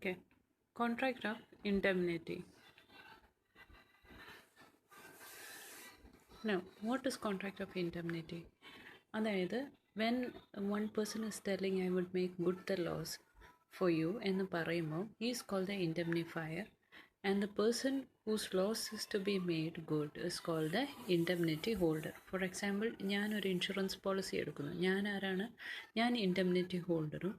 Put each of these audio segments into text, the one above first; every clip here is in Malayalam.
Okay, contract of indemnity. Now, what is contract of indemnity? അതായത് when one person is telling I would make good the loss for you എന്ന് പറയുമ്പോൾ he is called the indemnifier, and the person whose loss is to be made good is called the indemnity holder. For example, ഞാനൊരു ഇൻഷുറൻസ് പോളിസി എടുക്കുന്നു. ഞാൻ ഇൻഡെംനിറ്റി ഹോൾഡറും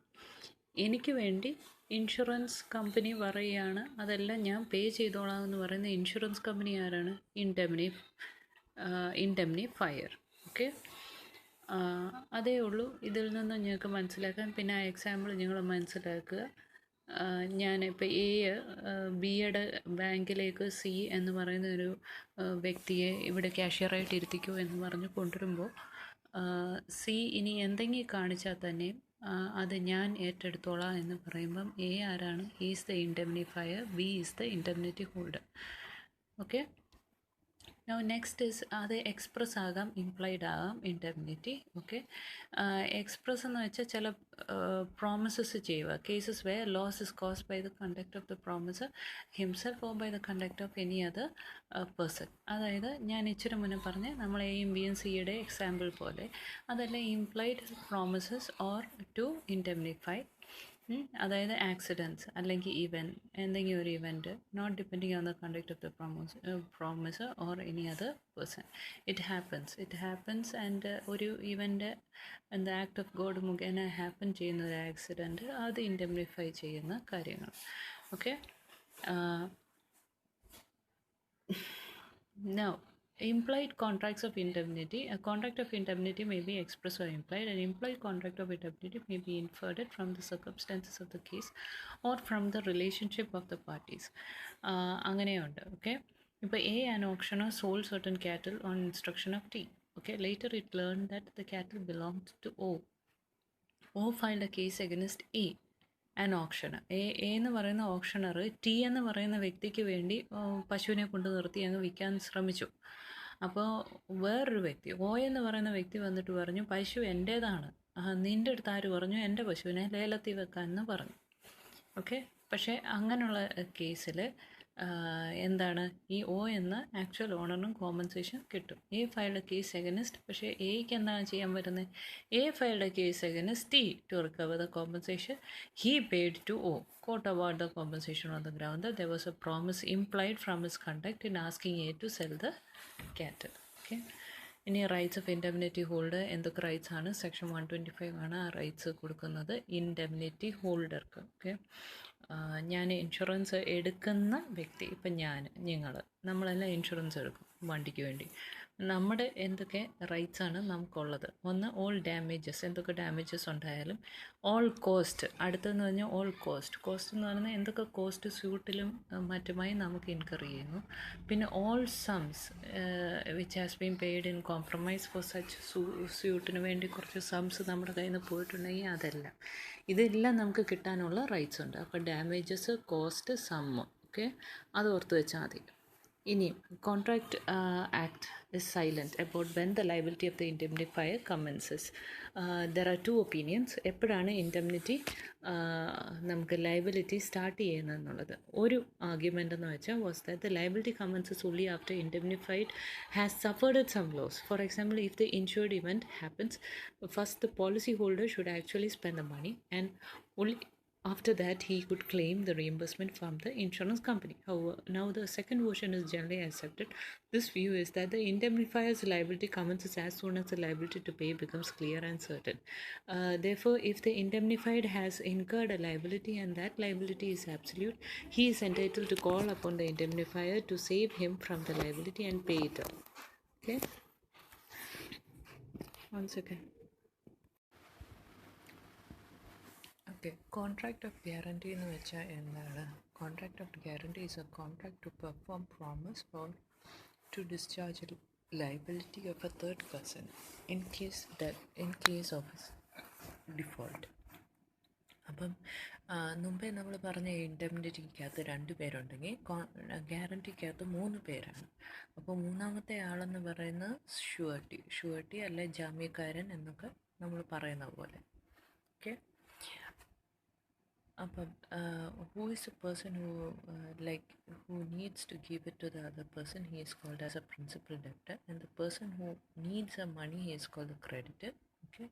എനിക്ക് വേണ്ടി ഇൻഷുറൻസ് കമ്പനി പറയുകയാണ് അതെല്ലാം ഞാൻ പേ ചെയ്തോളാം എന്ന് പറയുന്ന ഇൻഷുറൻസ് കമ്പനി ആരാണ്? ഇൻഡെംനിഫയർ. ഓക്കെ, അതേ ഉള്ളൂ ഇതിൽ നിന്ന് നിങ്ങൾക്ക് മനസ്സിലാക്കാൻ. പിന്നെ ആ എക്സാമ്പിൾ നിങ്ങൾ മനസ്സിലാക്കുക. ഞാനിപ്പോൾ ബിയുടെ ബാങ്കിലേക്ക് സി എന്ന് പറയുന്ന ഒരു വ്യക്തിയെ ഇവിടെ ക്യാഷ്യറായിട്ട് ഇരുത്തിക്കൂ എന്ന് പറഞ്ഞ് കൊണ്ടുവരുമ്പോൾ സി ഇനി എന്തെങ്കിലും കാണിച്ചാൽ തന്നെ അത് ഞാൻ ഏറ്റെടുത്തോളാം എന്ന് പറയുമ്പം എ ആരാണ്? Is the indemnifier, B is the indemnity holder. Okay, now next is അത് എക്സ്പ്രസ് ആകാം, ഇംപ്ലൈഡ് ആകാം ഇൻഡെംനിറ്റി. ഓക്കെ, എക്സ്പ്രസ് എന്ന് വെച്ചാൽ ചില പ്രോമിസസ് ചെയ്യുക. Cases where loss is caused by the conduct of the promisor himself or by the conduct of any other person. അതായത് ഞാൻ ഇച്ചിരി മുന്നേ പറഞ്ഞ് നമ്മൾ എയും ബിയും സിയുടെ എക്സാമ്പിൾ പോലെ അതെല്ലാം ഇംപ്ലൈഡ് പ്രോമിസസ് ഓർ ടു ഇൻഡെംനിഫൈ. അതായത് ആക്സിഡൻറ്റ്സ് അല്ലെങ്കിൽ എന്തെങ്കിലും ഒരു event not depending on the conduct of the promisor or any other person. It happens and ഒരു ഇവൻ്റ് എന്താ ആക്ട് ഓഫ് ഗോഡ് മുഖേന ഹാപ്പൻ ചെയ്യുന്ന ഒരു ആക്സിഡൻറ്റ് അത് ഇൻഡെംനിഫൈ ചെയ്യുന്ന കാര്യങ്ങൾ. Okay, now implied contracts of indemnity. A contract of indemnity may be express or implied. An implied contract of indemnity may be inferred from the circumstances of the case or from the relationship of the parties. അങ്ങനെയുണ്ട്. ഓക്കെ, ഇപ്പോൾ A, an auctioneer, sold certain cattle on instruction of T. Okay, later it learned that the cattle belonged to O. O filed a case against A, an auctioneer. A എന്ന് പറയുന്ന ഓപ്ഷണർ ടി എന്ന് പറയുന്ന വ്യക്തിക്ക് വേണ്ടി പശുവിനെ കൊണ്ട് നിർത്തി അങ്ങ് വിൽക്കാൻ ശ്രമിച്ചു. അപ്പോൾ വേറൊരു വ്യക്തി ഒ എന്ന് പറയുന്ന വ്യക്തി വന്നിട്ട് പറഞ്ഞു പശു എൻ്റേതാണ്, നിൻ്റെ അടുത്ത് ആര് പറഞ്ഞു എൻ്റെ പശുവിനെ ലേലത്തിൽ വെക്കാമെന്ന് പറഞ്ഞു. ഓക്കെ, പക്ഷേ അങ്ങനെയുള്ള കേസിൽ എന്താണ് ഈ ഒ എന്ന ആക്ച്വൽ ഓണറിനും കോമ്പൻസേഷൻ കിട്ടും. എ ഫയൽഡ് കേസ് എഗനിസ്റ്റ്, പക്ഷേ എക്ക് എന്താണ് ചെയ്യാൻ പറ്റുന്നത്? A filed case against T to recover the compensation he paid to O. Court award the compensation on the ground that there was a promise implied from his conduct in asking A to sell the cattle. Okay, ഇനി റൈറ്റ്സ് ഓഫ് ഇൻഡെംനിറ്റി ഹോൾഡർ എന്തൊക്കെ റൈറ്റ്സ് ആണ്? സെക്ഷൻ 125 ആണ് ആ റൈറ്റ്സ് കൊടുക്കുന്നത് ഇൻഡെംനിറ്റി ഹോൾഡർക്ക്. ഓക്കെ, ഞാൻ ഇൻഷുറൻസ് എടുക്കുന്ന വ്യക്തി, ഇപ്പം നമ്മളെല്ലാം ഇൻഷുറൻസ് എടുക്കും വണ്ടിക്ക് വേണ്ടി. നമ്മുടെ എന്തൊക്കെ റൈറ്റ്സ് ആണ് നമുക്കുള്ളത്? ഒന്ന്, ഓൾ ഡാമേജസ്, എന്തൊക്കെ ഡാമേജസ് ഉണ്ടായാലും. ഓൾ കോസ്റ്റ്, അടുത്തെന്ന് പറഞ്ഞാൽ ഓൾ കോസ്റ്റ് എന്ന് പറയുന്നത് എന്തൊക്കെ കോസ്റ്റ് സ്യൂട്ടിലും മറ്റുമായി നമുക്ക് ഇൻകർ ചെയ്യുന്നു. പിന്നെ all sums which has been paid in compromise for such സ്യൂട്ടിന് വേണ്ടി കുറച്ച് സംസ് നമ്മുടെ കയ്യിൽ നിന്ന് പോയിട്ടുണ്ടെങ്കിൽ അതെല്ലാം, ഇതെല്ലാം നമുക്ക് കിട്ടാനുള്ള റൈറ്റ്സ് ഉണ്ട്. അപ്പോൾ ഡാമേജസ്, കോസ്റ്റ്, സമ്മ്. ഓക്കെ, അത് ഓർത്ത് വെച്ചാൽ മതി. ഇനി contract act is silent about when the liability of the indemnifier commences. There are two opinions. എപ്പോഴാണ് ഇൻഡെംനിറ്റി നമുക്ക് ലയബിലിറ്റി സ്റ്റാർട്ട് ചെയ്യുന്നതെന്നുള്ളത്. ഒരു ആർഗ്യുമെൻ്റ് എന്ന് വെച്ചാൽ was that the liability commences only after indemnified has suffered some loss. For example, if the insured event happens, first the policy holder should actually spend the money, and only after that he could claim the reimbursement from the insurance company. However, now the second version is generally accepted. This view is that the indemnifier's liability commences as soon as the liability to pay becomes clear and certain. Therefore, if the indemnified has incurred a liability and that liability is absolute, he is entitled to call upon the indemnifier to save him from the liability and pay it off. Okay, one second. Okay, contract of guarantee എന്ന് വെച്ചാൽ എന്താണ്? Contract of guarantee is a contract to perform promise or to discharge liability of a third person in case of default. അപ്പം മുമ്പേ നമ്മൾ പറഞ്ഞ ഇൻഡെംനിറ്റിക്കകത്ത് 2 പേരുണ്ടെങ്കിൽ ഗ്യാരണ്ടിക്കകത്ത് 3 പേരാണ്. അപ്പോൾ മൂന്നാമത്തെ ആളെന്ന് പറയുന്നത് ഷുവർട്ടി അല്ലെ ജാമ്യക്കാരൻ എന്നൊക്കെ നമ്മൾ പറയുന്ന പോലെ. ഓക്കെ, അപ്പം who is the person who who needs to give it to the other person, he is called as a principal debtor, and the person who needs the money, he is called the creditor. Okay,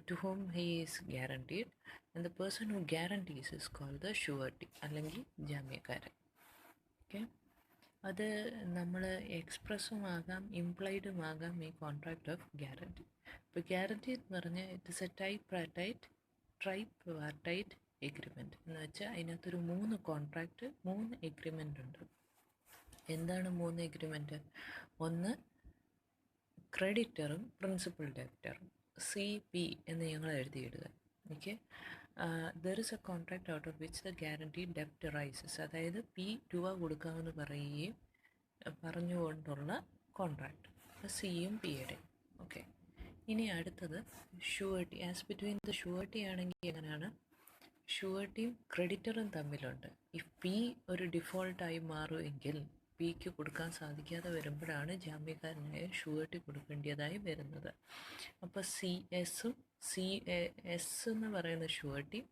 to whom he is guaranteed, and the person who guarantees is called the surety അല്ലെങ്കിൽ ജാമ്യക്കാരൻ. ഓക്കെ, അത് നമ്മൾ എക്സ്പ്രസ്സും ആകാം ഇംപ്ലൈഡും ആകാം ഈ കോൺട്രാക്ട് ഓഫ് ഗ്യാരണ്ടി. ഇപ്പോൾ ഗ്യാരണ്ടി എന്ന് പറഞ്ഞാൽ ഇറ്റ് ഇസ് എ ട്രൈപ്പാർട്ടൈറ്റ് എഗ്രിമെൻറ്റ് എന്ന് വെച്ചാൽ അതിനകത്തൊരു 3 കോൺട്രാക്റ്റ് 3 എഗ്രിമെൻ്റ് ഉണ്ട്. എന്താണ് 3 എഗ്രിമെൻറ്റ്? ഒന്ന് ക്രെഡിറ്ററും പ്രിൻസിപ്പൽ ഡെപ്റ്ററും, CP എന്ന് ഞങ്ങൾ എഴുതിയിടുക. Okay, there is a contract out of which the guarantee ഡെപ്റ്റ് റൈസസ്, അതായത് P രൂപ കൊടുക്കാമെന്ന് പറയുകയും പറഞ്ഞുകൊണ്ടുള്ള കോൺട്രാക്ട്, സിയും പിയുടെ. ഓക്കെ, ഇനി അടുത്തത് surety. As between the surety ആണെങ്കിൽ എങ്ങനെയാണ്? ഷുവർട്ടിയും ക്രെഡിറ്ററും തമ്മിലുണ്ട്. ഇഫ് പി ഒരു ഡിഫോൾട്ടായി മാറുമെങ്കിൽ പിക്ക് കൊടുക്കാൻ സാധിക്കാതെ വരുമ്പോഴാണ് ജാമ്യക്കാരനായ ഷുവർട്ടി കൊടുക്കേണ്ടതായി വരുന്നത്. അപ്പോൾ എസ് എന്ന് പറയുന്ന ഷുവർട്ടിയും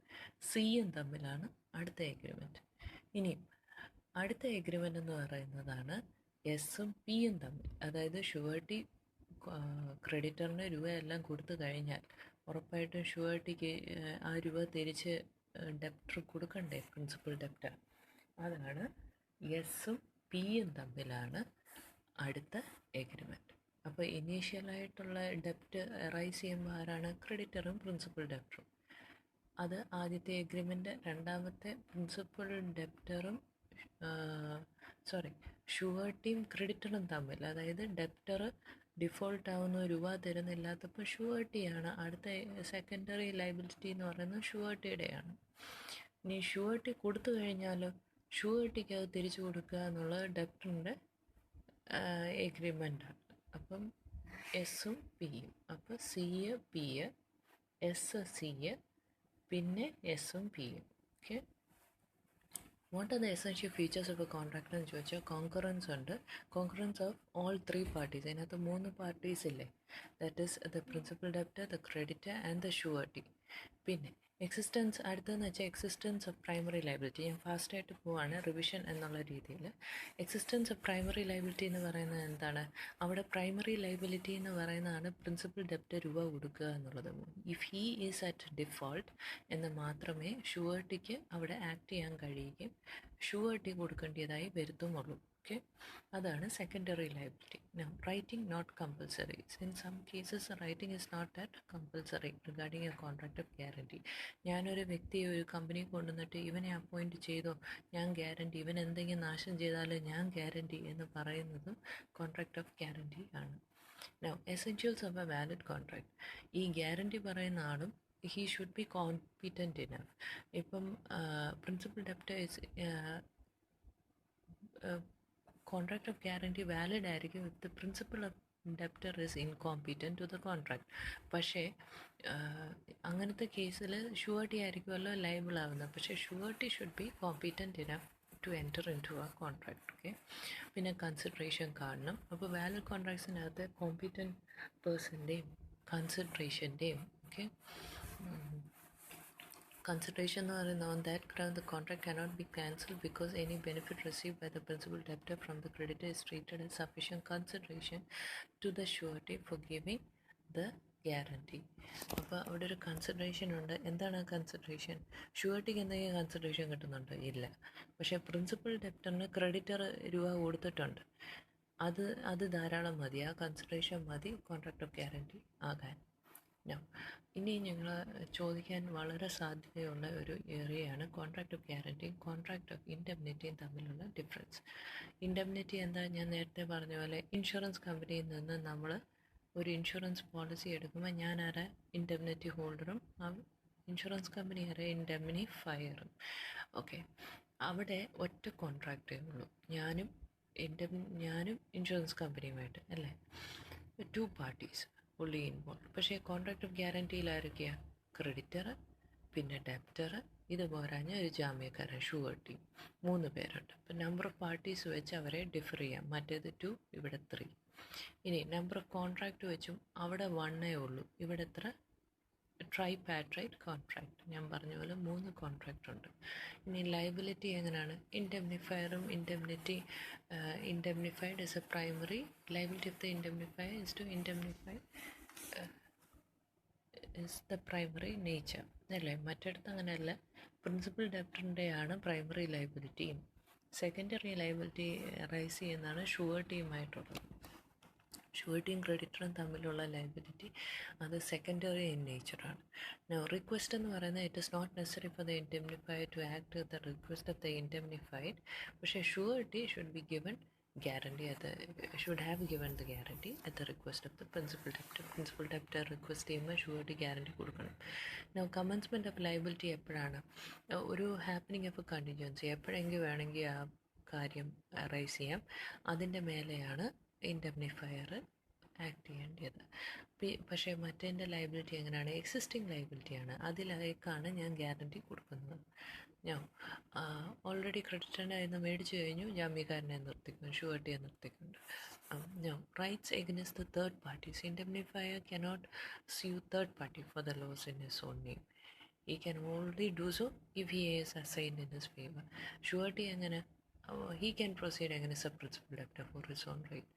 സിയും തമ്മിലാണ് അടുത്ത എഗ്രിമെൻറ്റ്. ഇനിയും അടുത്ത എഗ്രിമെൻ്റ് എന്ന് പറയുന്നതാണ് എസും പിയും തമ്മിൽ. അതായത് ഷുവർട്ടി ക്രെഡിറ്ററിന് രൂപയെല്ലാം കൊടുത്തു കഴിഞ്ഞാൽ ഉറപ്പായിട്ടും ഷുവർട്ടിക്ക് ആ രൂപ തിരിച്ച് ഡെപ്റ്റർ കൊടുക്കണ്ടേ, പ്രിൻസിപ്പൽ ഡെപ്റ്റർ. അതാണ് എസും പിയും തമ്മിലാണ് അടുത്ത എഗ്രിമെൻറ്റ്. അപ്പോൾ ഇനീഷ്യലായിട്ടുള്ള ഡെപ്റ്റ് റൈസ് ചെയ്യുമ്പോൾ ആരാണ്? ക്രെഡിറ്ററും പ്രിൻസിപ്പൽ ഡെപ്റ്ററും. അത് ആദ്യത്തെ എഗ്രിമെൻറ്റ്. രണ്ടാമത്തെ പ്രിൻസിപ്പൽ ഡെപ്റ്ററും ഷുവർട്ടിയും ക്രെഡിറ്ററും തമ്മിൽ, അതായത് ഡെപ്റ്റർ ഡിഫോൾട്ട് ആവുന്ന രൂപ തരുന്നില്ലാത്തപ്പോൾ ഷുവർട്ടിയാണ് അടുത്ത സെക്കൻഡറി ലയബിലിറ്റി എന്ന് പറയുന്നത് ഷുവർട്ടിയുടെയാണ്. ഇനി ഷുവർട്ടി കൊടുത്തു കഴിഞ്ഞാലോ ഷുവർട്ടിക്ക് അത് തിരിച്ചു കൊടുക്കുക എന്നുള്ളത് ഡെപ്റ്ററിൻ്റെ എഗ്രിമെൻ്റാണ്. അപ്പം എസും പിയും, അപ്പോൾ സിയ് പിയ്, എസ് സിയ്, പിന്നെ എസും പിയും. Okay, what are the essential features of A contract എന്ന് ചോദിച്ചാൽ കോൺകറൻസ് ഉണ്ട്. കോൺകറൻസ് ഓഫ് ഓൾ 3 പാർട്ടീസ്. അതിനകത്ത് 3 പാർട്ടീസ് ഇല്ലേ? That is the principal debtor, the creditor and the surety. പിന്നെ എക്സിസ്റ്റൻസ്, അടുത്തതെന്ന് വെച്ചാൽ എക്സിസ്റ്റൻസ് ഓഫ് പ്രൈമറി ലയബിലിറ്റി. ഞാൻ ഫാസ്റ്റായിട്ട് പോവാണ് റിവിഷൻ എന്നുള്ള രീതിയിൽ. എക്സിസ്റ്റൻസ് ഓഫ് പ്രൈമറി ലയബിലിറ്റി എന്ന് പറയുന്നത് എന്താണ്? അവിടെ പ്രൈമറി ലയബിലിറ്റി എന്ന് പറയുന്നതാണ് പ്രിൻസിപ്പൽ ഡെപ്റ്റർ രൂപ കൊടുക്കുക എന്നുള്ളത്. If he is at default എന്ന് മാത്രമേ ഷുവർട്ടിക്ക് അവിടെ ആക്ട് ചെയ്യാൻ കഴിയുകയും ഷുവർട്ടി കൊടുക്കേണ്ടതായി വരുത്തുമുള്ളൂ. ഓക്കെ, അതാണ് secondary liability. Now, writing not compulsory. In some cases, writing is not that compulsory regarding a contract of guarantee. ഞാനൊരു വ്യക്തിയെ ഒരു കമ്പനി കൊണ്ടുവന്നിട്ട് ഇവനെ അപ്പോയിൻറ്റ് ചെയ്തോ, ഞാൻ ഗ്യാരണ്ടി, ഇവൻ എന്തെങ്കിലും നാശം ചെയ്താലും ഞാൻ ഗ്യാരണ്ടി എന്ന് പറയുന്നതും കോൺട്രാക്ട് ഓഫ് ഗ്യാരണ്ടി ആണ്. Now, essentials of a valid contract. ഈ ഗ്യാരണ്ടി പറയുന്ന ആളും he should be competent enough. ഇപ്പം principal debtor is contract of guarantee valid ആയിരിക്കും if the principal of debtor is incompetent to the contract. പക്ഷേ അങ്ങനത്തെ കേസിൽ ഷുവർട്ടി ആയിരിക്കുമല്ലോ ലയബിൾ ആവുന്നത്. പക്ഷേ surety should be competent enough to enter into ആ കോൺട്രാക്ട്. ഓക്കെ, പിന്നെ കൺസിഡറേഷൻ കാണണം. അപ്പോൾ വാലിഡ് കോൺട്രാക്ട്സിനകത്ത് കോമ്പീറ്റൻറ്റ് പേഴ്സൻ്റെയും കൺസിഡറേഷൻ്റെയും ഓക്കെ consideration എന്ന് പറയുന്നത് on that ground the contract cannot be cancelled because any benefit received by the principal debtor from the creditor is treated as sufficient consideration to the surety for giving the guarantee. അപ്പോൾ അവിടെ ഒരു കൺസിഡറേഷൻ ഉണ്ട്. എന്താണ് ആ കൺസിഡറേഷൻ? ഷുവർട്ടിക്ക് എന്തെങ്കിലും കൺസിഡറേഷൻ കിട്ടുന്നുണ്ടോ? ഇല്ല. പക്ഷേ പ്രിൻസിപ്പൽ ഡെപ്റ്ററിന് ക്രെഡിറ്റർ രൂപ കൊടുത്തിട്ടുണ്ട്. അത് ധാരാളം മതി, ആ കൺസിഡറേഷൻ മതി കോൺട്രാക്ട് ഓഫ് ഗ്യാരണ്ടി ആകാൻ. ഇനി ഞങ്ങൾ ചോദിക്കാൻ വളരെ സാധ്യതയുള്ള ഒരു ഏരിയയാണ് കോൺട്രാക്ട് ഓഫ് ഗ്യാരണ്ടിയും കോൺട്രാക്ട് ഓഫ് ഇൻഡെംനിറ്റിയും തമ്മിലുള്ള ഡിഫറൻസ്. ഇൻഡെംനിറ്റി എന്താ? ഞാൻ നേരത്തെ പറഞ്ഞ പോലെ ഇൻഷുറൻസ് കമ്പനിയിൽ നിന്ന് നമ്മൾ ഒരു ഇൻഷുറൻസ് പോളിസി എടുക്കുമ്പോൾ ഞാൻ ആരാ? ഇൻഡെംനിറ്റി ഹോൾഡറും ആ ഇൻഷുറൻസ് കമ്പനി ആരാ? ഇൻഡെംനിഫയറും. ഓക്കെ, അവിടെ ഒറ്റ കോൺട്രാക്റ്റേ ഉള്ളൂ, ഞാനും ഇൻഷുറൻസ് കമ്പനിയുമായിട്ട്, അല്ലേ? 2 പാർട്ടീസ് ഫുള്ളി ഇൻവോൾവ്. പക്ഷേ കോൺട്രാക്ട് ഓഫ് ഗ്യാരണ്ടിയിലായിരിക്കുക? ക്രെഡിറ്റർ, പിന്നെ ഡെപ്റ്റർ, ഇത് പോരാഞ്ഞ ഒരു ജാമ്യക്കാരൻ ഷുവർട്ടി, 3 പേരുണ്ട്. അപ്പം നമ്പർ ഓഫ് പാർട്ടീസ് വെച്ച് അവരെ ഡിഫർ ചെയ്യാം. മറ്റേത് 2, ഇവിടെ 3. ഇനി നമ്പർ ഓഫ് കോൺട്രാക്റ്റ് വെച്ചും അവിടെ 1 ഉള്ളൂ, ഇവിടെ എത്ര? Tripartite contract. ഞാൻ പറഞ്ഞ പോലെ 3 കോൺട്രാക്റ്റ് ഉണ്ട്. ഇനി ലയബിലിറ്റി എങ്ങനെയാണ്? ഇൻഡെംനിഫയറും indemnified is a primary liability of the indemnifier is to indemnify is the primary nature അല്ലേ? മറ്റിടത്ത് അങ്ങനെയല്ല. പ്രിൻസിപ്പൽ ഡെപ്റ്ററിൻ്റെയാണ് പ്രൈമറി ലയബിലിറ്റിയും സെക്കൻഡറി ലയബിലിറ്റി റൈസ് ചെയ്യുന്നതാണ് ഷുവർട്ടിയുമായിട്ടുള്ളത്. ഷുവർട്ടിയും ക്രെഡിറ്ററും തമ്മിലുള്ള ലയബിലിറ്റി അത് സെക്കൻഡറി ഇൻ നേച്ചറാണ്. റിക്വസ്റ്റ് എന്ന് പറയുന്നത് it is not necessary for the indemnified to act with the request of the indemnified. പക്ഷേ surety should be given guarantee should have given the guarantee at the request of the principal debtor. Principal debtor request ചെയ്യുമ്പോൾ ഷുവർട്ടി ഗ്യാരണ്ടി കൊടുക്കണം. നൗ കമൻസ്മെൻറ്റ് ഓഫ് ലയബിലിറ്റി എപ്പോഴാണ്? ഒരു ഹാപ്പനിങ് ഓഫ് കണ്ടിൻജൻസി എപ്പോഴെങ്കിലും വേണമെങ്കിൽ ആ കാര്യം റൈസ് ചെയ്യാം. അതിൻ്റെ മേലെയാണ് ഇൻഡെംനിഫയർ ആക്ട് ചെയ്യേണ്ടത്. പക്ഷേ മറ്റേൻ്റെ ലയബിലിറ്റി എങ്ങനെയാണ്? എക്സിസ്റ്റിംഗ് ലയബിലിറ്റിയാണ്. അതിലേക്കാണ് ഞാൻ ഗ്യാരണ്ടി കൊടുക്കുന്നത്. ഞാൻ ഓൾറെഡി ക്രെഡിറ്ററിൻ്റെ കയ്യിൽ നിന്ന് മേടിച്ചു കഴിഞ്ഞു, ജാമ്യക്കാരനെ നിർത്തിക്കുന്നു, ഷുവർട്ടിയെ നിർത്തിക്കുന്നുണ്ട്. Rights against the third parties. Indemnifier cannot sue third party for the loss in his own name. He can only do so if he is assigned in his favor. Surety എങ്ങനെ? He can proceed against a principal debtor for his own right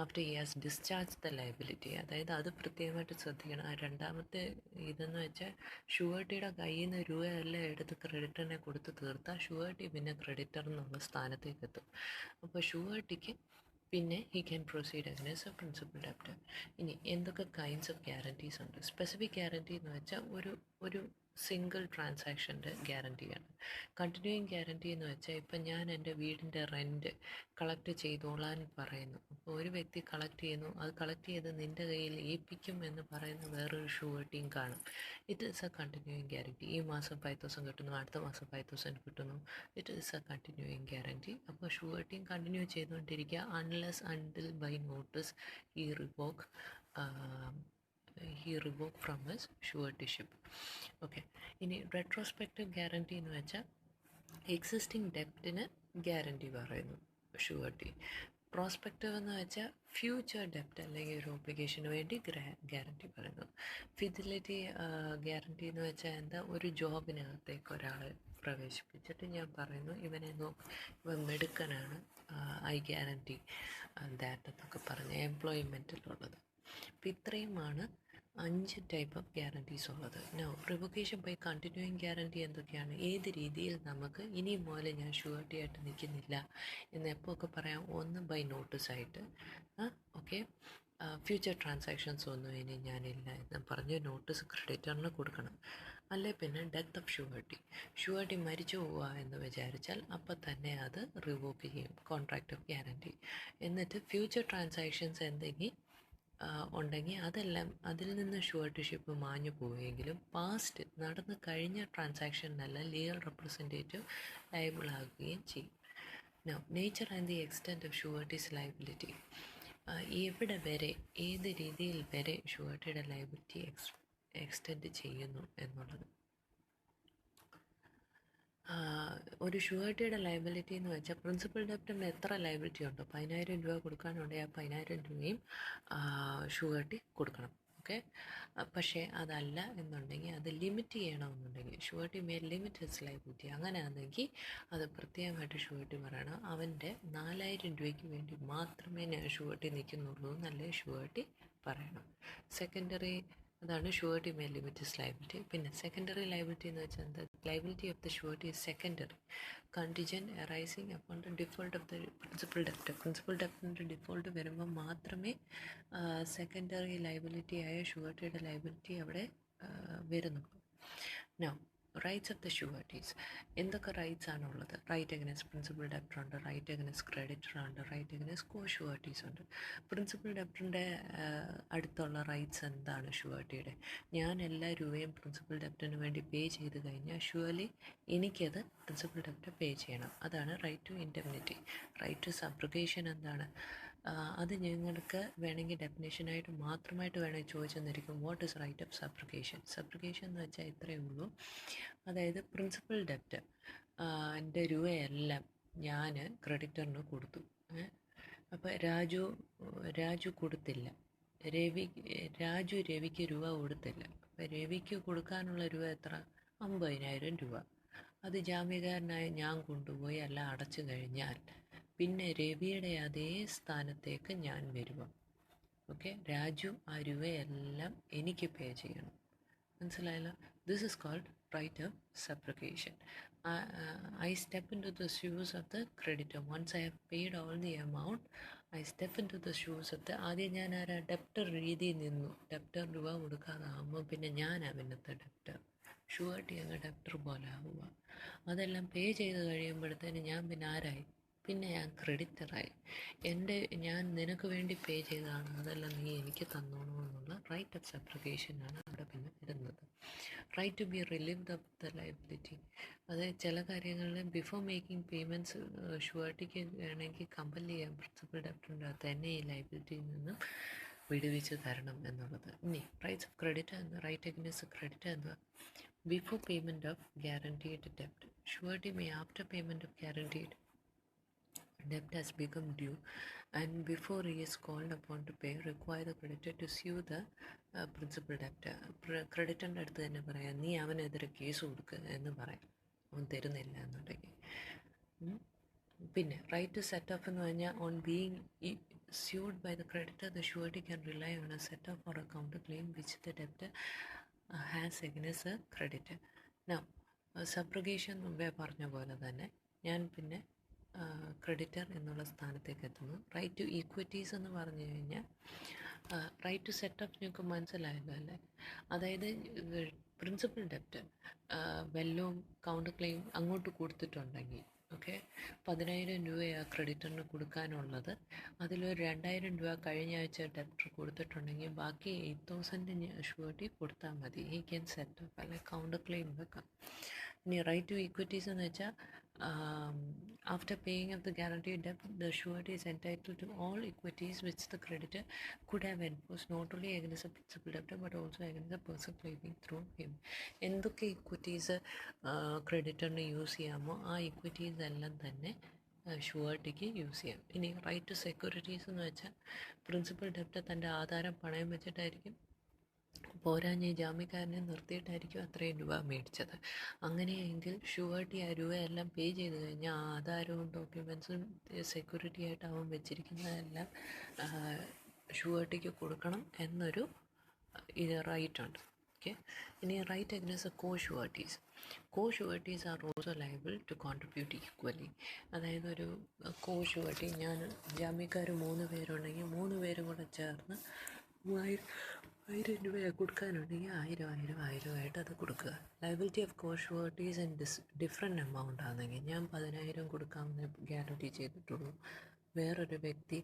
after he has discharged the liability. അതായത് അത് പ്രത്യേകമായിട്ട് ശ്രദ്ധിക്കണം. ആ രണ്ടാമത്തെ ഇതെന്ന് വെച്ചാൽ ഷുവർട്ടിയുടെ കയ്യിൽ നിന്ന് രൂപയെല്ലാം എടുത്ത് ക്രെഡിറ്ററിനെ കൊടുത്ത് തീർത്താൽ ഷുവർട്ടി പിന്നെ ക്രെഡിറ്റർ എന്നുള്ള സ്ഥാനത്തേക്ക് എത്തും. അപ്പോൾ ഷുവർട്ടിക്ക് പിന്നെ he can proceed against A principal debtor. ഇനി എന്തൊക്കെ കൈൻഡ്സ് ഓഫ് ഗ്യാരണ്ടീസ് ഉണ്ട്? സ്പെസിഫിക് ഗ്യാരണ്ടി എന്ന് വെച്ചാൽ ഒരു സിംഗിൾ ട്രാൻസാക്ഷൻ്റെ ഗ്യാരണ്ടിയാണ്. കണ്ടിന്യൂയിങ് ഗ്യാരണ്ടി എന്ന് വെച്ചാൽ ഇപ്പം ഞാൻ എൻ്റെ വീടിൻ്റെ റെൻറ്റ് കളക്ട് ചെയ്തോളാൻ പറയുന്നു. അപ്പോൾ ഒരു വ്യക്തി കളക്ട് ചെയ്യുന്നു, അത് കളക്ട് ചെയ്ത് നിൻ്റെ കയ്യിൽ ഏൽപ്പിക്കും എന്ന് പറയുന്ന വേറൊരു ഷുവർട്ടിയും കാണും. It is A continuing guarantee. ഈ മാസം 5,000 കിട്ടുന്നു, അടുത്ത മാസം 5,000 കിട്ടുന്നു. It is A continuing guarantee. അപ്പോൾ ഷുവർട്ടിയും കണ്ടിന്യൂ ചെയ്തുകൊണ്ടിരിക്കുക അൺലെസ് അൺടിൽ ബൈ നോട്ടീസ് ഈ റിവോക്ക് ഫ്രം ഹിസ് ഷുവർട്ടിഷിപ്പ്. ഓക്കെ. ഇനി റെട്രോസ്പെക്റ്റീവ് ഗ്യാരണ്ടി എന്ന് വെച്ചാൽ എക്സിസ്റ്റിംഗ് ഡെപ്റ്റിന് ഗ്യാരണ്ടി പറയുന്നു ഷുവർട്ടി. പ്രോസ്പെക്റ്റീവ് എന്ന് വെച്ചാൽ ഫ്യൂച്ചർ ഡെപ്റ്റ് അല്ലെങ്കിൽ ഒരു ഒബ്ലിഗേഷന് വേണ്ടി ഗ്യാരണ്ടി പറയുന്നു. ഫിഡിലിറ്റി ഗ്യാരണ്ടി എന്ന് വെച്ചാൽ എന്താ? ഒരു ജോബിനകത്തേക്ക് ഒരാളെ പ്രവേശിപ്പിച്ചിട്ട് ഞാൻ പറയുന്നു ഇവൻ മെടുക്കനാണ്, ഐ ഗ്യാരണ്ടി ദാറ്റ് എന്നൊക്കെ പറഞ്ഞ് എംപ്ലോയ്മെൻറ്റിലുള്ളത്. അപ്പം ഇത്രയുമാണ് 5 ടൈപ്പ് ഓഫ് ഗ്യാരണ്ടീസ് ഉള്ളത്. റിവൊക്കേഷൻ ബൈ കണ്ടിന്യൂയിങ് ഗ്യാരണ്ടി എന്തൊക്കെയാണ്? ഏത് രീതിയിൽ നമുക്ക് ഇനി മുതൽ ഞാൻ ഷുവർട്ടി ആയിട്ട് നിൽക്കുന്നില്ല എന്ന് എപ്പോൾ ഒക്കെ പറയാം? ഒന്ന് ബൈ നോട്ടീസായിട്ട്, ഓക്കെ, ഫ്യൂച്ചർ ട്രാൻസാക്ഷൻസ് ഒന്നും ഇനി ഞാനില്ല എന്ന് പറഞ്ഞ് നോട്ടീസ് ക്രെഡിറ്ററിന് കൊടുക്കണം. അല്ലെ പിന്നെ ഡെത്ത് ഓഫ് ഷുവർട്ടി മരിച്ചു പോവുക എന്ന് വിചാരിച്ചാൽ അപ്പം തന്നെ അത് റിവോക്ക് ചെയ്യും, കോൺട്രാക്റ്റ് ഓഫ് ഗ്യാരണ്ടി. എന്നിട്ട് ഫ്യൂച്ചർ ട്രാൻസാക്ഷൻസ് എന്തെങ്കിലും ഉണ്ടെങ്കിൽ അതെല്ലാം അതിൽ നിന്ന് ഷുവർട്ടിഷിപ്പ് മാഞ്ഞു പോവുകയെങ്കിലും പാസ്റ്റ് നടന്നു കഴിഞ്ഞ ട്രാൻസാക്ഷനെല്ലാം ലീഗൽ റെപ്രസെൻറ്റേറ്റീവ് ലയബിൾ ആകുകയും ചെയ്യും. Nature and the extent of surety's liability. എവിടെ വരെ, ഏത് രീതിയിൽ വരെ ഷുവർട്ടിയുടെ ലയബിലിറ്റി എക്സ്റ്റെൻഡ് ചെയ്യുന്നു എന്നുള്ളത്. ഒരു ഷുവർട്ടിയുടെ ലയബിലിറ്റി എന്ന് വെച്ചാൽ പ്രിൻസിപ്പൽ ഡെപ്റ്ററിന് എത്ര ലയബിലിറ്റി ഉണ്ടോ, 10,000 രൂപ കൊടുക്കാനുണ്ടെങ്കിൽ ആ 10,000 രൂപയും ഷുവർട്ടി കൊടുക്കണം. ഓക്കെ. പക്ഷേ അതല്ല എന്നുണ്ടെങ്കിൽ അത് ലിമിറ്റ് ചെയ്യണമെന്നുണ്ടെങ്കിൽ surety may limit his liability. അങ്ങനെയാണെങ്കിൽ അത് പ്രത്യേകമായിട്ട് ഷുവർട്ടി പറയണം. അവൻ്റെ 4,000 രൂപയ്ക്ക് വേണ്ടി മാത്രമേ ഞാൻ ഷുവർട്ടി നിൽക്കുന്നുള്ളൂ എന്നല്ലേ ഷുവർട്ടി പറയണം. സെക്കൻഡറി അതാണ് surety may limit his liability. പിന്നെ സെക്കൻഡറി ലയബിലിറ്റി എന്ന് വെച്ചാൽ എന്താ? Liability of the surety is secondary contingent arising upon the default of the principal debtor. Principal ഡെപ്റ്ററിൻ്റെ ഡിഫോൾട്ട് വരുമ്പോൾ മാത്രമേ സെക്കൻഡറി ലയബിലിറ്റി ആയ ഷുവർട്ടിയുടെ ലയബിലിറ്റി അവിടെ വരുന്നുള്ളൂ. Now rights of the sureties. എന്തൊക്കെ റൈറ്റ്സ് ആണുള്ളത്? റൈറ്റ് അഗൈൻസ്റ്റ് പ്രിൻസിപ്പൽ ഡെപ്റ്റർ ഉണ്ട്, റൈറ്റ് അഗൈൻസ്റ്റ് ക്രെഡിറ്റർ ഉണ്ട്, റൈറ്റ് അഗൈൻസ്റ്റ് കോ ഷുവർട്ടീസ് ഉണ്ട്. പ്രിൻസിപ്പൽ ഡെപ്റ്ററിൻ്റെ അടുത്തുള്ള റൈറ്റ്സ് എന്താണ് ഷുവർട്ടിയുടെ? ഞാൻ എല്ലാ രൂപയും പ്രിൻസിപ്പൽ ഡെപ്റ്ററിന് വേണ്ടി പേ ചെയ്ത് കഴിഞ്ഞാൽ ഷുവർലി എനിക്കത് പ്രിൻസിപ്പൽ ഡെപ്റ്റർ പേ ചെയ്യണം. അതാണ് right to indemnity. Right to subrogation എന്താണ്? അത് ഞങ്ങൾക്ക് വേണമെങ്കിൽ ഡെഫിനേഷനായിട്ട് മാത്രമായിട്ട് വേണമെങ്കിൽ ചോദിച്ചെന്നിരിക്കും. What is right of subrogation? Subrogation എന്ന് വെച്ചാൽ ഇത്രയേ ഉള്ളൂ. അതായത് പ്രിൻസിപ്പൽ ഡെപ്റ്റർ എൻ്റെ രൂപയെല്ലാം ഞാൻ ക്രെഡിറ്ററിന് കൊടുത്തു. അപ്പോൾ രാജു കൊടുത്തില്ല. രാജു രവിക്ക് രൂപ കൊടുത്തില്ല. അപ്പം രവിക്ക് കൊടുക്കാനുള്ള രൂപ എത്ര? 50,000 രൂപ. അത് ജാമ്യക്കാരനായ ഞാൻ കൊണ്ടുപോയി എല്ലാം അടച്ചു കഴിഞ്ഞാൽ പിന്നെ രവിയുടെ അതേ സ്ഥാനത്തേക്ക് ഞാൻ വരുക. ഓക്കെ, രാജു ആ രൂപയെല്ലാം എനിക്ക് പേ ചെയ്യണം. മനസ്സിലായല്ലോ? This is called right of subrogation. I step into the shoes of the creditor. Once I have paid all the amount, I step into the shoes of the, ആദ്യം ഞാൻ ആ ഡെപ്റ്റർ രീതിയിൽ നിന്നു. ഡെപ്റ്റർ രൂപ കൊടുക്കാതാകുമ്പോൾ പിന്നെ ഞാൻ പിന്നത്തെ ഡെപ്റ്റർ, ഷുവർട്ടി അങ്ങ് ഡെപ്റ്റർ പോലെ ആവുക. അതെല്ലാം പേ ചെയ്ത് കഴിയുമ്പോഴത്തേന് ഞാൻ പിന്നെ ആരായി? പിന്നെ ഞാൻ ക്രെഡിറ്ററായി. ഞാൻ നിനക്ക് വേണ്ടി പേ ചെയ്തതാണ്, അതെല്ലാം നീ എനിക്ക് തന്നോണമെന്നുള്ള റൈറ്റ് ഓഫ് സബ്രഗേഷനാണ് അവിടെ പിന്നെ വരുന്നത്. Right to be relieved of the liability. അത് ചില കാര്യങ്ങളിൽ ബിഫോർ മേക്കിംഗ് പേയ്മെൻറ്റ്സ് ഷുവർട്ടിക്ക് വേണമെങ്കിൽ കമ്പൽ ചെയ്യാം പ്രിൻസിപ്പൽ ഡെപ്റ്ററിൻ്റെ അകത്ത് തന്നെ ഈ ലയബിലിറ്റിയിൽ നിന്നും വിടുവിച്ച് തരണം എന്നുള്ളത്. ഇനി റൈറ്റ്സ് ഓഫ് ക്രെഡിറ്റ് എന്ന് റൈറ്റ് അഗൈൻസ്റ്റ് ക്രെഡിറ്റ് എന്തുവാ? ബിഫോർ പേയ്മെൻറ്റ് ഓഫ് ഗ്യാരണ്ടീഡ് ഡെപ്റ്റ് surety may after payment of guaranteed debt has become due and before he is called upon to pay require the creditor to sue the principal debtor. ക്രെഡിറ്ററിൻ്റെ അടുത്ത് തന്നെ പറയാം, നീ അവനെതിരെ കേസ് കൊടുക്കുക എന്ന് പറയാം, അവൻ തരുന്നില്ല എന്നുണ്ടെങ്കിൽ. പിന്നെ റൈറ്റ് ടു സെറ്റ് ഓഫ് എന്ന് പറഞ്ഞാൽ on being sued by the creditor the surety can rely on a set off or a counter claim which the debtor has against the creditor. Now സബ്രഗേഷൻ മുമ്പേ പറഞ്ഞ പോലെ തന്നെ ഞാൻ പിന്നെ ക്രെഡിറ്റർ എന്നുള്ള സ്ഥാനത്തേക്ക് എത്തുന്നു. റൈറ്റ് ടു ഈക്വിറ്റീസ് എന്ന് പറഞ്ഞു കഴിഞ്ഞാൽ റൈറ്റ് ടു സെറ്റ് ഓഫ് നിങ്ങൾക്ക് മനസ്സിലായല്ലോ അല്ലേ? അതായത് പ്രിൻസിപ്പൽ ഡെപ്റ്റ് വെല്ലവും കൗണ്ടർ ക്ലെയിം അങ്ങോട്ട് കൊടുത്തിട്ടുണ്ടെങ്കിൽ, ഓക്കെ, 10,000 രൂപയാണ് ക്രെഡിറ്ററിന് കൊടുക്കാനുള്ളത്. അതിലൊരു 2,000 രൂപ കഴിഞ്ഞ ആഴ്ച ഡെപ്റ്റർ കൊടുത്തിട്ടുണ്ടെങ്കിൽ ബാക്കി 8,000 ഷുവർട്ടി കൊടുത്താൽ മതി. ഹി ക്യാൻ സെറ്റ് ഓഫ് അല്ലെങ്കിൽ കൗണ്ടർ ക്ലെയിം വെക്കാം. ഇനി റൈറ്റ് ടു ഈക്വിറ്റീസ് എന്ന് വെച്ചാൽ after paying of the guaranteed debt, the surety is entitled to all equities which the creditor could have enforced not only against the principal debtor but also against the person claiming through him. എന്തൊക്കെ ഇക്വിറ്റീസ് ക്രെഡിറ്ററിന് യൂസ് ചെയ്യാമോ ആ ഇക്വിറ്റീസ് എല്ലാം തന്നെ ഷുവർട്ടിക്ക് യൂസ് ചെയ്യാം. ഇനി റൈറ്റ് ടു സെക്യൂരിറ്റീസ് എന്ന് വെച്ചാൽ പ്രിൻസിപ്പൽ ഡെപ്റ്റർ തൻ്റെ ആധാരം പണയം വെച്ചിട്ടായിരിക്കും, പോരാഞ്ഞ് ജാമ്യക്കാരനെ നിർത്തിയിട്ടായിരിക്കും അത്രയും രൂപ മേടിച്ചത്. അങ്ങനെയെങ്കിൽ ഷുവർട്ടി ആ രൂപയെല്ലാം പേ ചെയ്ത് കഴിഞ്ഞാൽ ആ ആധാരവും ഡോക്യുമെൻസും സെക്യൂരിറ്റി ആയിട്ട് അവൻ വെച്ചിരിക്കുന്നതെല്ലാം ഷുവർട്ടിക്ക് കൊടുക്കണം എന്നൊരു റൈറ്റ് ഉണ്ട്. ഓക്കെ, ഇനി right against co-sureties. Co-sureties are also liable to contribute equally. അതായത് ഒരു കോ-ഷുവർട്ടി, ഞാൻ ജാമ്യക്കാർ 3 പേരുണ്ടെങ്കിൽ 3 പേരും കൂടെ ചേർന്ന് 1,000 രൂപയാണ് കൊടുക്കാനുണ്ടെങ്കിൽ 1,000 ആയിട്ട് അത് കൊടുക്കുക. Liability of co-sureties in different amount ആണെങ്കിൽ ഞാൻ 10,000 കൊടുക്കാമെന്ന് ഗ്യാരണ്ടി ചെയ്തിട്ടുള്ളൂ, വേറൊരു വ്യക്തി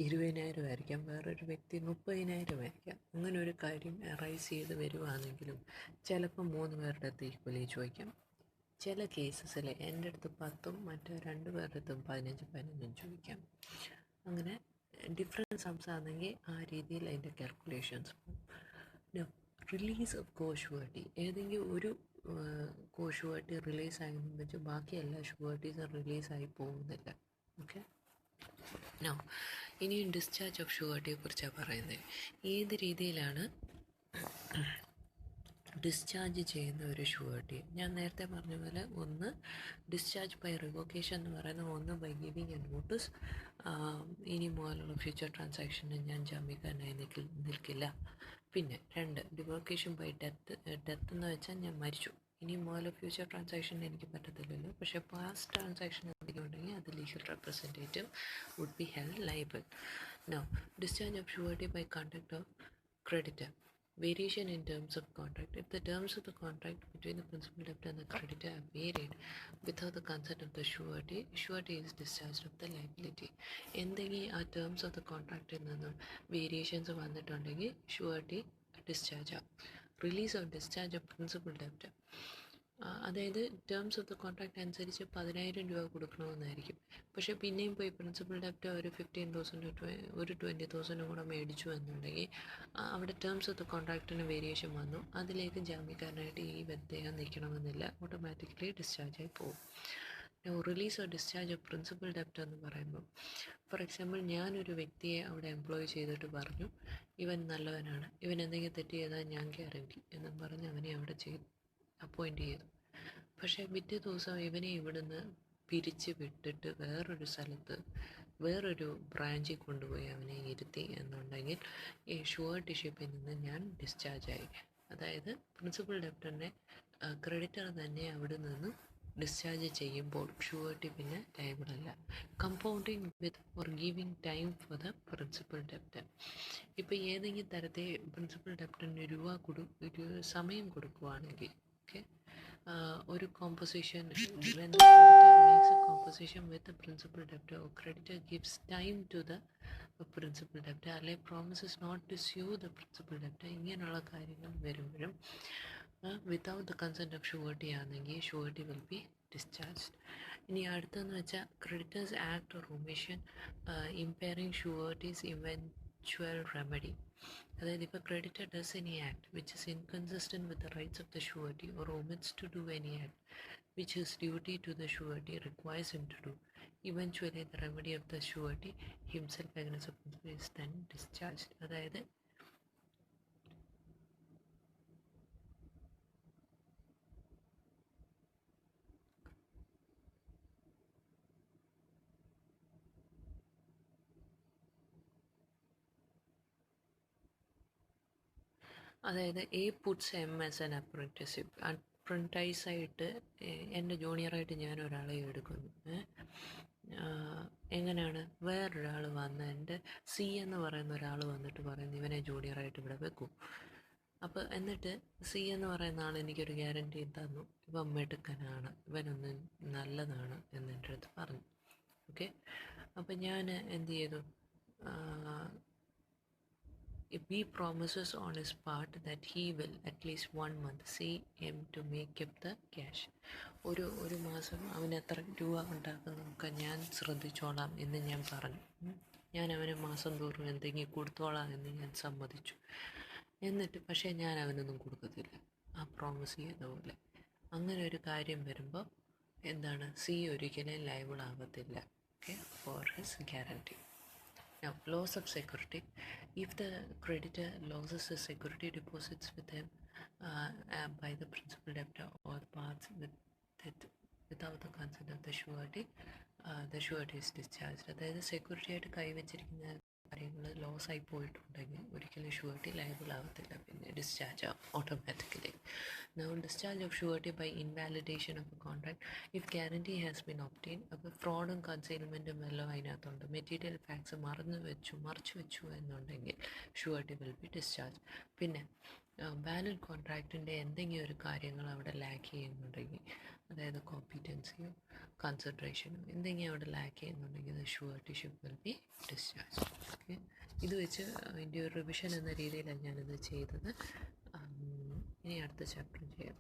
20,000 ആയിരിക്കാം, വേറൊരു വ്യക്തി 30,000 ആയിരിക്കാം. അങ്ങനെ ഒരു കാര്യം റൈസ് ചെയ്ത് വരുവാണെങ്കിലും ചിലപ്പോൾ 3 പേരുടെ അടുത്ത് ഈക്വലി ചോദിക്കാം. ചില കേസസിൽ എൻ്റെ അടുത്ത് 10ഉം മറ്റേ 2 പേരുടെ അടുത്തും 15 ചോദിക്കാം. അങ്ങനെ ഡിഫറെൻറ്റ് സംസ് ആണെങ്കിൽ ആ രീതിയിൽ അതിൻ്റെ കാൽക്കുലേഷൻസ് പോകും. റിലീസ് ഓഫ് കോ-ഷുവർട്ടി, ഏതെങ്കിലും ഒരു കോ-ഷുവർട്ടി റിലീസായെന്ന് വെച്ച് ബാക്കി എല്ലാ ഷുവർട്ടീസും റിലീസായി പോകുന്നില്ല. ഓക്കെ, ഇനിയും ഡിസ്ചാർജ് ഓഫ് ഷുവർട്ടിയെ കുറിച്ചാണ് പറയുന്നത്. ഏത് രീതിയിലാണ് ഡിസ്ചാർജ് ചെയ്യുന്ന ഒരു ഷുവർട്ടി? ഞാൻ നേരത്തെ പറഞ്ഞ പോലെ ഒന്ന് ഡിസ്ചാർജ് ബൈ റിവോക്കേഷൻ എന്ന് പറയുന്നത്, ഒന്ന് ബൈ ഗിവിങ് എ നോട്ടീസ്, ഇനി മുതലുള്ള ഫ്യൂച്ചർ ട്രാൻസാക്ഷന് ഞാൻ ജാമ്യക്കാരനായി നിൽക്കില്ല. പിന്നെ 2 റിവോക്കേഷൻ ബൈ ഡെത്ത്. ഡെത്ത് എന്ന് വെച്ചാൽ ഞാൻ മരിച്ചു, ഇനി മുതൽ ഫ്യൂച്ചർ ട്രാൻസാക്ഷൻ എനിക്ക് പറ്റത്തില്ലല്ലോ, പക്ഷേ പാസ്റ്റ് ട്രാൻസാക്ഷൻ എന്തെങ്കിലും ഉണ്ടെങ്കിൽ അത് legal representative would be held liable. Now discharge of surety by conduct of creditor. Variation in terms of contract. If the terms of the contract between the principal debtor and the creditor are varied without the consent of the surety, surety is discharged of the liability. എന്തെങ്കിലും ആ ടേംസ് ഓഫ് ദ കോൺട്രാക്റ്റിൽ നിന്നും വേരിയേഷൻസ് വന്നിട്ടുണ്ടെങ്കിൽ surety ഡിസ്ചാർജ് ആവും. Release of discharge of principal debtor, അതായത് ടേംസ് ഓഫ് ദ കോൺട്രാക്റ്റ് അനുസരിച്ച് 10,000 രൂപ കൊടുക്കണമെന്നായിരിക്കും, പക്ഷേ പിന്നെയും പോയി പ്രിൻസിപ്പൽ ഡെപ്റ്റർ ഒരു 15,000 ഒരു 20,000 കൂടെ മേടിച്ചു എന്നുണ്ടെങ്കിൽ അവിടെ ടേംസ് ഓഫ് ദ കോൺട്രാക്റ്റിന് വേരിയേഷൻ വന്നു, അതിലേക്ക് ജാമ്യക്കാരനായിട്ട് ഈ വ്യക്തി നിൽക്കണമെന്നില്ല, ഓട്ടോമാറ്റിക്കലി ഡിസ്ചാർജ് ആയി പോകും. Release or discharge of principal ഡെപ്റ്റ് എന്ന് പറയുമ്പോൾ, ഫോർ എക്സാമ്പിൾ ഞാനൊരു വ്യക്തിയെ അവിടെ എംപ്ലോയ് ചെയ്തിട്ട് പറഞ്ഞു ഇവൻ നല്ലവനാണ്, ഇവൻ എന്തെങ്കിലും തെറ്റ് ചെയ്താൽ ഞാൻ ഗ്യാരണ്ടി എന്നും പറഞ്ഞ് അവനെ അവിടെ അപ്പോയിൻ്റ് ചെയ്തു. പക്ഷേ പിറ്റേ ദിവസം ഇവനെ ഇവിടുന്ന് പിരിച്ച് വിട്ടിട്ട് വേറൊരു സ്ഥലത്ത് വേറൊരു ബ്രാഞ്ചിൽ കൊണ്ടുപോയി അവനെ ഇരുത്തി എന്നുണ്ടെങ്കിൽ ഈ ഷുവർട്ടിഷിപ്പിൽ നിന്ന് ഞാൻ ഡിസ്ചാർജായി. അതായത് പ്രിൻസിപ്പൽ ഡെപ്റ്ററിനെ ക്രെഡിറ്റർ തന്നെ അവിടെ നിന്ന് ഡിസ്ചാർജ് ചെയ്യുമ്പോൾ ഷുവർട്ടി പിന്നെ ലയബിൾ അല്ല. Compounding with or giving time for the principal debtor. ഇപ്പോൾ ഏതെങ്കിലും തരത്തിൽ പ്രിൻസിപ്പൽ ഡെപ്റ്ററിന് ഒരു സമയം കൊടുക്കുകയാണെങ്കിൽ, ഓക്കെ, ഒരു composition when the creditor makes a composition with the principal debtor or creditor gives time to the principal debtor അല്ലെങ്കിൽ promises not to sue the principal debtor, ഇങ്ങനെയുള്ള കാര്യങ്ങൾ വരുമ്പോഴും without the consent of surety ആണെങ്കിൽ ഷുവർട്ടി വിൽ ബി ഡിസ്ചാർജ്ഡ്. ഇനി അടുത്തെന്ന് വെച്ചാൽ creditor's act or omission impairing surety's eventual remedy. അതായത് ഇപ്പോൾ creditor does any act which is inconsistent with the rights of the surety or omits to do any act which his duty to the surety requires him to do, eventually the remedy of the surety himself against the principal is then discharged. അതായത് A puts M as an apprenticeship. അപ്രൻറ്റൈസായിട്ട് എൻ്റെ ജൂനിയറായിട്ട് ഞാൻ ഒരാളെ എടുക്കുന്നു. എങ്ങനെയാണ് വേറൊരാൾ വന്ന് എൻ്റെ സി എന്ന് പറയുന്ന ഒരാൾ വന്നിട്ട് പറയുന്നു ഇവനെ ജൂനിയറായിട്ട് ഇവിടെ വെക്കും. അപ്പോൾ എന്നിട്ട് സി എന്ന് പറയുന്ന ആൾ എനിക്കൊരു ഗ്യാരണ്ടി തന്നു, ഇവൻ മിടുക്കനാണ്, ഇവനൊന്ന് നല്ലതാണ് എന്നെൻ്റെ അടുത്ത് പറഞ്ഞു. ഓക്കെ, അപ്പോൾ ഞാൻ എന്ത് ചെയ്തു, if he promises on his part that he will at least 1 month see him to make up the cash, ഒരു മാസം അവൻ എത്ര രൂപ ഉണ്ടാക്കുന്നതൊക്കെ ഞാൻ ശ്രദ്ധിച്ചോളാം എന്ന് ഞാൻ പറഞ്ഞു. ഞാൻ അവന് മാസം തോറും എന്തെങ്കിലും കൊടുത്തോളാം എന്ന് ഞാൻ സമ്മതിച്ചു. എന്നിട്ട് പക്ഷേ ഞാൻ അവനൊന്നും കൊടുക്കത്തില്ല ആ പ്രോമിസ് ചെയ്ത പോലെ. അങ്ങനെ ഒരു കാര്യം വരുമ്പോൾ എന്താണ്, സി ഒരിക്കലും ലയബിൾ ആകത്തില്ല, okay, for his guarantee. Now, loss of security. If the creditor loses the security deposits with him by the principal debtor or parts without the consent of the surety is discharged. അതായത് സെക്യൂരിറ്റി ആയിട്ട് കൈവച്ചിരിക്കുന്ന കാര്യങ്ങൾ ലോസ് ആയി പോയിട്ടുണ്ടെങ്കിൽ ഒരിക്കലും ഷുവർട്ടി ലയബിൾ ആകത്തില്ല, പിന്നെ ഡിസ്ചാർജ് ആവും automatically. Now, discharge of surety by invalidation of a contract if guarantee has been obtained. അപ്പോൾ ഫ്രോഡും കൺസീൽമെൻറ്റും എല്ലാം അതിനകത്തുണ്ട്. മെറ്റീരിയൽ ഫാക്ട്സ് മറച്ചു വെച്ചു എന്നുണ്ടെങ്കിൽ ഷുവർട്ടി വിൽ ബി ഡിസ്ചാർജ്. പിന്നെ വാലിഡ് കോൺട്രാക്റ്റിൻ്റെ എന്തെങ്കിലും ഒരു കാര്യങ്ങൾ അവിടെ ലാക്ക് ചെയ്യുന്നുണ്ടെങ്കിൽ, അതായത് കോമ്പീറ്റൻസിയോ കൺസിഡറേഷനോ എന്തെങ്കിലും അവിടെ ലാക്ക് ചെയ്യുന്നുണ്ടെങ്കിൽ ഷുവർട്ടിഷിപ്പ് വിൽ ബി ഡിസ്ചാർജ്. ഓക്കെ, ഇത് വെച്ച് അതിൻ്റെ ഒരു റിവിഷൻ എന്ന രീതിയിലാണ് ഞാനിത് ചെയ്തത്. ഇനി അടുത്ത ചാപ്റ്റർ ചെയ്യാം.